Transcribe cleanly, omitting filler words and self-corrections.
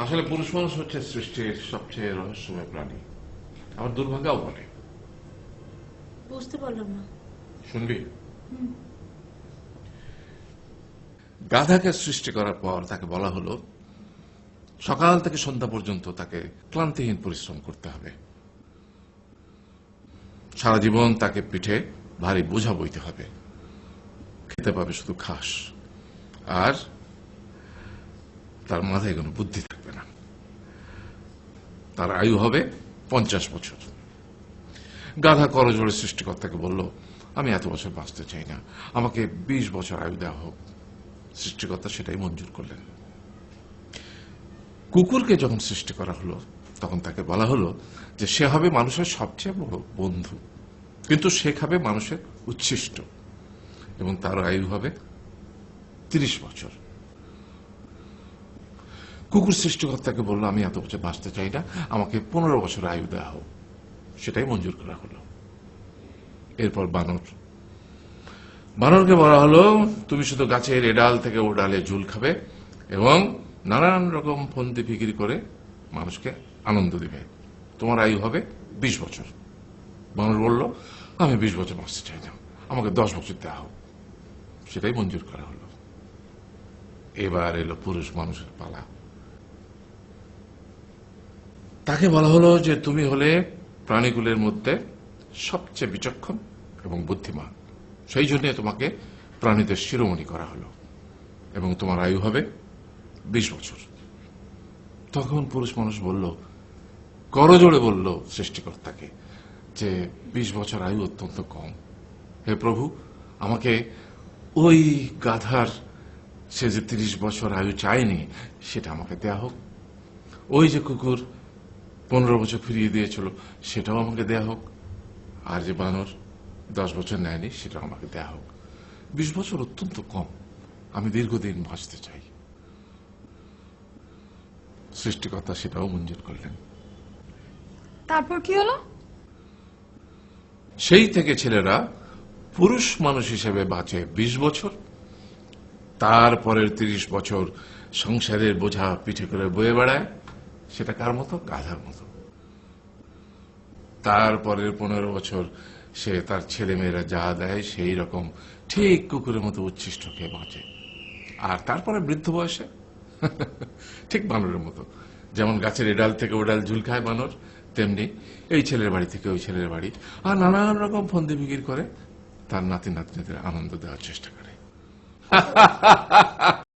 আসলে পুরুষ মানুষ হচ্ছে সৃষ্টির সবচেয়ে রহস্যময় প্রাণী, আবার দুর্ভাগ্যও বটে। বুঝতে পারলাম না। শুনবি? গাধাকে সৃষ্টি করার পর তাকে বলা হলো সকাল থেকে সন্ধ্যা পর্যন্ত তাকে ক্লান্তিহীন পরিশ্রম করতে হবে। সারা জীবন তাকে পিঠে ভারী বোঝা বইতে হবে, খেতে পাবে শুধু ঘাস, আর তার মাথায় কোনো বুদ্ধি থাকবে না। তার আয়ু হবে 50 বছর। গাধা করজোড়ে সৃষ্টিকর্তাকে বলল, আমি এত বছর বাঁচতে চাই না, আমাকে 20 বছর আয়ু দেওয়া হোক। সৃষ্টিকর্তা সেটাই মঞ্জুর করলেন। কুকুরকে যখন সৃষ্টি করা হলো তখন তাকে বলা হলো যে সে হবে মানুষের সবচেয়ে বড় বন্ধু, কিন্তু সে খাবে মানুষের উচ্ছিষ্ট, এবং তার আয়ু হবে 30 বছর। কুকুর সৃষ্টিকর্তাকে বলল, আমি এত বছর বাঁচতে চাই না, আমাকে 15 বছর আয়ু দেওয়া হোক। সেটাই মঞ্জুর করা হলো। এরপর বানরকে বলা হলো, তুমি শুধু গাছের এ ডাল থেকে ও ডালে ঝুল খাবে এবং নানান রকম ফন্দি বিক্রি করে মানুষকে আনন্দ দিবে, তোমার আয়ু হবে 20 বছর। বানর বলল, আমি 20 বছর বাঁচতে চাই না, আমাকে 10 বছর দেওয়া হোক। সেটাই মঞ্জুর করা হলো। এবার এলো পুরুষ মানুষের পালা। তাকে বলা হলো যে তুমি হলে প্রাণীগুলোর মধ্যে সবচেয়ে বিচক্ষণ এবং বুদ্ধিমান, সেই জন্য তোমাকে প্রাণীদের শিরোমণি করা হলো, এবং তোমার আয়ু হবে 20 বছর। তখন পুরুষ মানুষ বলল, করজোড়ে বলল সৃষ্টিকর্তাকে যে 20 বছর আয়ু অত্যন্ত কম, হে প্রভু, আমাকে ওই গাধার সে যে 30 বছর আয়ু চায়নি সেটা আমাকে দেয়া হোক, ওই যে কুকুর 15 বছর ফিরিয়ে দিয়েছিল সেটাও আমাকে দেয়া হোক, আর যে বানর 10 বছর নেয়নি সেটাও আমাকে দেয়া হোক। 20 বছর অত্যন্ত কম, আমি দীর্ঘদিন বাঁচতে চাই। সৃষ্টিকর্তা সেটাও মঞ্জুর করলেন। তারপর কি হলো? সেই থেকে ছেলেরা পুরুষ মানুষ হিসেবে বাঁচে 20 বছর, তারপরের 30 বছর সংসারের বোঝা পিঠে করে বয়ে বেড়ায়, সেটা কার মতো? গাধার মতো। তারপরের 15 বছর সে তার ছেলে মেয়েরা যা দেয় সেই রকম ঠিক কুকুরের মতো উচ্ছিষ্ট খেয়ে বাঁচে। আর তারপরে বৃদ্ধ বয়সে ঠিক বানরের মতো, যেমন গাছের এডাল থেকে ওডাল ঝুল খায় বানর, তেমনি এই ছেলের বাড়ি থেকে ওই ছেলের বাড়ি, আর নানান রকম ফন্দি বিক্রি করে তার নাতি নাতনিদের আনন্দ দেওয়ার চেষ্টা করে।